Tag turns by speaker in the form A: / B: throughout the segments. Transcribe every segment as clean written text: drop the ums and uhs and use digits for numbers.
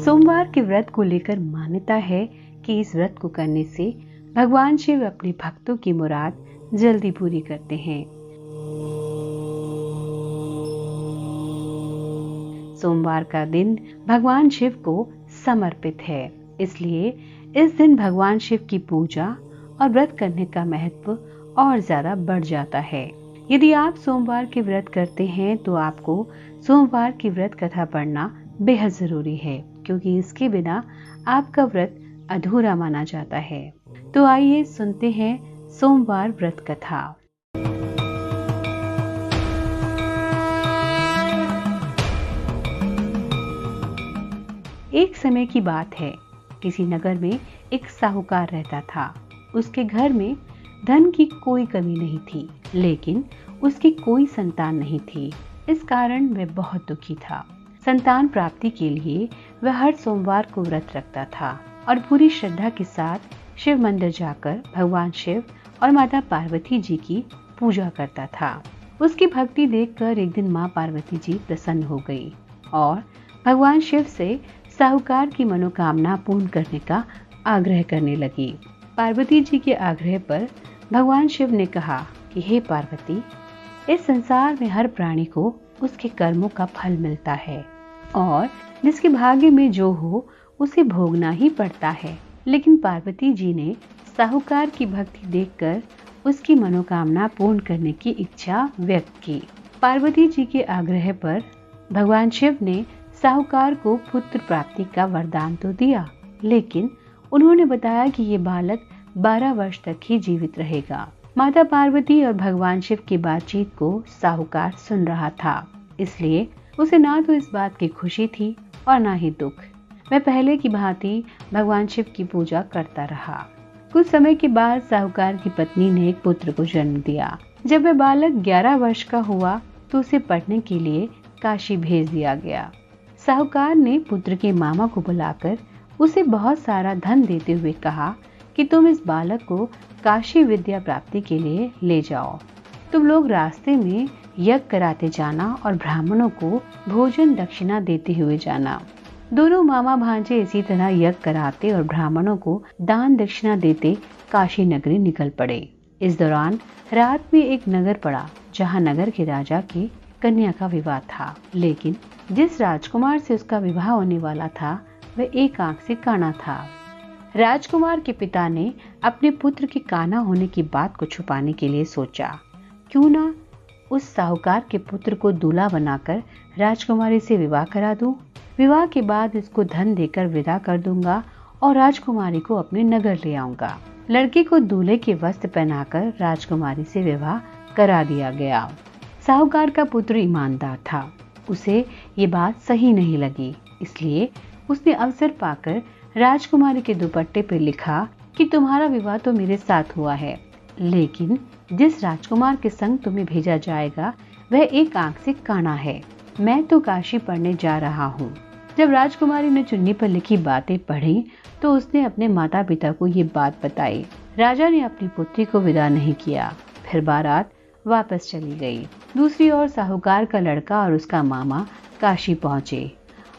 A: सोमवार के व्रत को लेकर मान्यता है कि इस व्रत को करने से भगवान शिव अपने भक्तों की मुराद जल्दी पूरी करते हैं। सोमवार का दिन भगवान शिव को समर्पित है, इसलिए इस दिन भगवान शिव की पूजा और व्रत करने का महत्व और ज्यादा बढ़ जाता है। यदि आप सोमवार के व्रत करते हैं तो आपको सोमवार की व्रत कथा पढ़ना बेहद जरूरी है, क्योंकि इसके बिना आपका व्रत अधूरा माना जाता है। तो आइए सुनते हैं सोमवार व्रत कथा। एक समय की बात है, किसी नगर में एक साहूकार रहता था। उसके घर में धन की कोई कमी नहीं थी, लेकिन उसकी कोई संतान नहीं थी। इस कारण वह बहुत दुखी था। संतान प्राप्ति के लिए वह हर सोमवार को व्रत रखता था और पूरी श्रद्धा के साथ शिव मंदिर जाकर भगवान शिव और माता पार्वती जी की पूजा करता था। उसकी भक्ति देखकर एक दिन माँ पार्वती जी प्रसन्न हो गई और भगवान शिव से साहूकार की मनोकामना पूर्ण करने का आग्रह करने लगी। पार्वती जी के आग्रह पर भगवान शिव ने कहा कि हे पार्वती, इस संसार में हर प्राणी को उसके कर्मों का फल मिलता है और जिसके भाग्य में जो हो उसे भोगना ही पड़ता है। लेकिन पार्वती जी ने साहूकार की भक्ति देखकर उसकी मनोकामना पूर्ण करने की इच्छा व्यक्त की। पार्वती जी के आग्रह पर भगवान शिव ने साहूकार को पुत्र प्राप्ति का वरदान तो दिया, लेकिन उन्होंने बताया कि ये बालक 12 वर्ष तक ही जीवित रहेगा। माता पार्वती और भगवान शिव की बातचीत को साहूकार सुन रहा था, इसलिए उसे ना तो इस बात की खुशी थी और ना ही दुख। वह पहले की भांति भगवान शिव की पूजा करता रहा। कुछ समय के बाद साहूकार की पत्नी ने एक पुत्र को जन्म दिया। जब वह बालक 11 वर्ष का हुआ तो उसे पढ़ने के लिए काशी भेज दिया गया। साहूकार ने पुत्र के मामा को बुलाकर उसे बहुत सारा धन देते हुए कहा कि तुम इस बालक को काशी विद्या प्राप्ति के लिए ले जाओ। तुम लोग रास्ते में यज्ञ कराते जाना और ब्राह्मणों को भोजन दक्षिणा देते हुए जाना। दोनों मामा भांजे इसी तरह यज्ञ कराते और ब्राह्मणों को दान दक्षिणा देते काशी नगरी निकल पड़े। इस दौरान रात में एक नगर पड़ा जहाँ नगर के राजा की कन्या का विवाह था, लेकिन जिस राजकुमार से उसका विवाह होने वाला था वह एक आंख से काना था। राजकुमार के पिता ने अपने पुत्र के काना होने की बात को छुपाने के लिए सोचा, क्यों ना उस साहूकार के पुत्र को दूल्हा बनाकर राजकुमारी से विवाह करा दूं। विवाह के बाद इसको धन देकर विदा कर दूंगा और राजकुमारी को अपने नगर ले आऊंगा। लड़के को दूल्हे के वस्त्र पहनाकर राजकुमारी से विवाह करा दिया गया। साहूकार का पुत्र ईमानदार था, उसे ये बात सही नहीं लगी, इसलिए उसने अवसर पाकर राजकुमारी के दुपट्टे पर लिखा कि तुम्हारा विवाह तो मेरे साथ हुआ है, लेकिन जिस राजकुमार के संग तुम्हें भेजा जाएगा वह एक आंख से काना है। मैं तो काशी पढ़ने जा रहा हूँ। जब राजकुमारी ने चुन्नी पर लिखी बातें पढ़ी तो उसने अपने माता पिता को ये बात बताई। राजा ने अपनी पुत्री को विदा नहीं किया, फिर बारात वापस चली गई। दूसरी ओर साहूकार का लड़का और उसका मामा काशी पहुँचे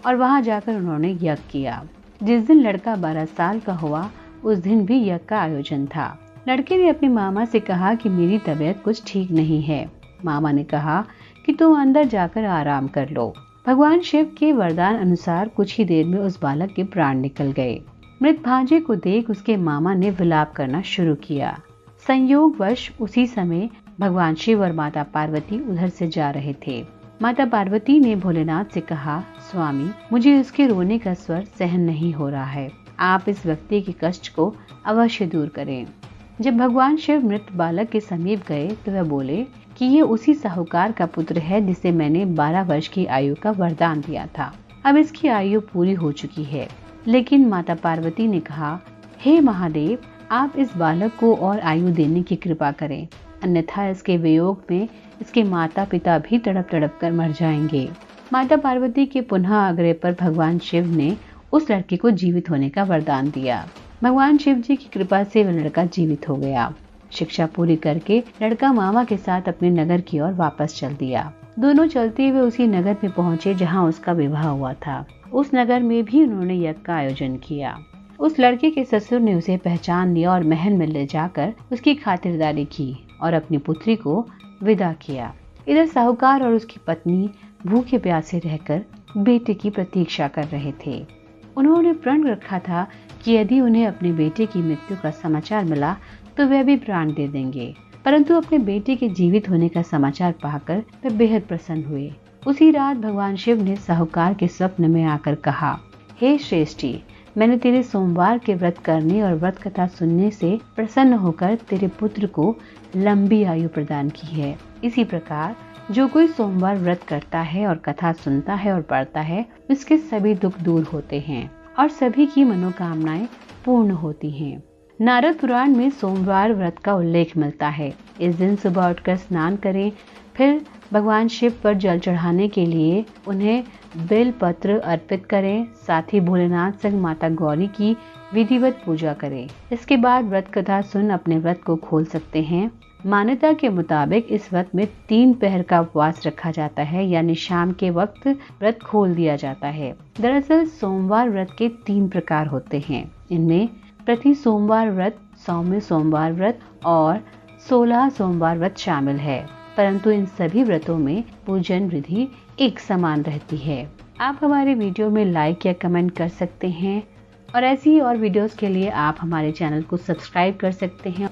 A: और वहाँ जाकर उन्होंने यज्ञ किया। जिस दिन लड़का 12 साल का हुआ उस दिन भी यज्ञ का आयोजन था। लड़के ने अपने मामा से कहा कि मेरी तबीयत कुछ ठीक नहीं है। मामा ने कहा कि तुम अंदर जाकर आराम कर लो। भगवान शिव के वरदान अनुसार कुछ ही देर में उस बालक के प्राण निकल गए। मृत भांजे को देख उसके मामा ने विलाप करना शुरू किया। संयोगवश उसी समय भगवान शिव और माता पार्वती उधर से जा रहे थे। माता पार्वती ने भोलेनाथ से कहा, स्वामी, मुझे उसके रोने का स्वर सहन नहीं हो रहा है। आप इस व्यक्ति के कष्ट को अवश्य दूर करें। जब भगवान शिव मृत बालक के समीप गए तो वह बोले कि ये उसी साहूकार का पुत्र है जिसे मैंने 12 वर्ष की आयु का वरदान दिया था। अब इसकी आयु पूरी हो चुकी है। लेकिन माता पार्वती ने कहा, हे महादेव, आप इस बालक को और आयु देने की कृपा करें, अन्यथा इसके वियोग में इसके माता पिता भी तड़प तड़प कर मर जाएंगे। माता पार्वती के पुनः आग्रह पर भगवान शिव ने उस लड़के को जीवित होने का वरदान दिया। भगवान शिव जी की कृपा से वह लड़का जीवित हो गया। शिक्षा पूरी करके लड़का मामा के साथ अपने नगर की ओर वापस चल दिया। दोनों चलते हुए उसी नगर में पहुंचे जहां उसका विवाह हुआ था। उस नगर में भी उन्होंने यज्ञ का आयोजन किया। उस लड़के के ससुर ने उसे पहचान लिया और महल में ले जाकर उसकी खातिरदारी की और अपनी पुत्री को विदा किया। इधर साहूकार और उसकी पत्नी भूखे प्यासे रहकर बेटे की प्रतीक्षा कर रहे थे। उन्होंने प्रण रखा था कि यदि उन्हें अपने बेटे की मृत्यु का समाचार मिला तो वे भी प्राण दे देंगे, परंतु अपने बेटे के जीवित होने का समाचार पाकर वे बेहद प्रसन्न हुए। उसी रात भगवान शिव ने साहूकार के स्वप्न में आकर कहा, हे श्रेष्ठी, मैंने तेरे सोमवार के व्रत करने और व्रत कथा सुनने से प्रसन्न होकर तेरे पुत्र को लंबी आयु प्रदान की है। इसी प्रकार जो कोई सोमवार व्रत करता है और कथा सुनता है और पढ़ता है, उसके सभी दुख दूर होते हैं और सभी की मनोकामनाएं पूर्ण होती हैं। नारद पुराण में सोमवार व्रत का उल्लेख मिलता है। इस दिन सुबह उठकर स्नान करें, फिर भगवान शिव पर जल चढ़ाने के लिए उन्हें बेल पत्र अर्पित करें, साथ ही भोलेनाथ संग माता गौरी की विधिवत पूजा करें। इसके बाद व्रत कथा सुन अपने व्रत को खोल सकते हैं। मान्यता के मुताबिक इस व्रत में 3 पहर का उपवास रखा जाता है, यानी शाम के वक्त व्रत खोल दिया जाता है। दरअसल सोमवार व्रत के 3 प्रकार होते हैं। इनमें प्रति सोमवार व्रत, सौम्य सोमवार व्रत और 16 सोमवार व्रत शामिल है, परंतु इन सभी व्रतों में पूजन विधि एक समान रहती है। आप हमारे वीडियो में लाइक या कमेंट कर सकते हैं और ऐसी ही और वीडियोस के लिए आप हमारे चैनल को सब्सक्राइब कर सकते हैं।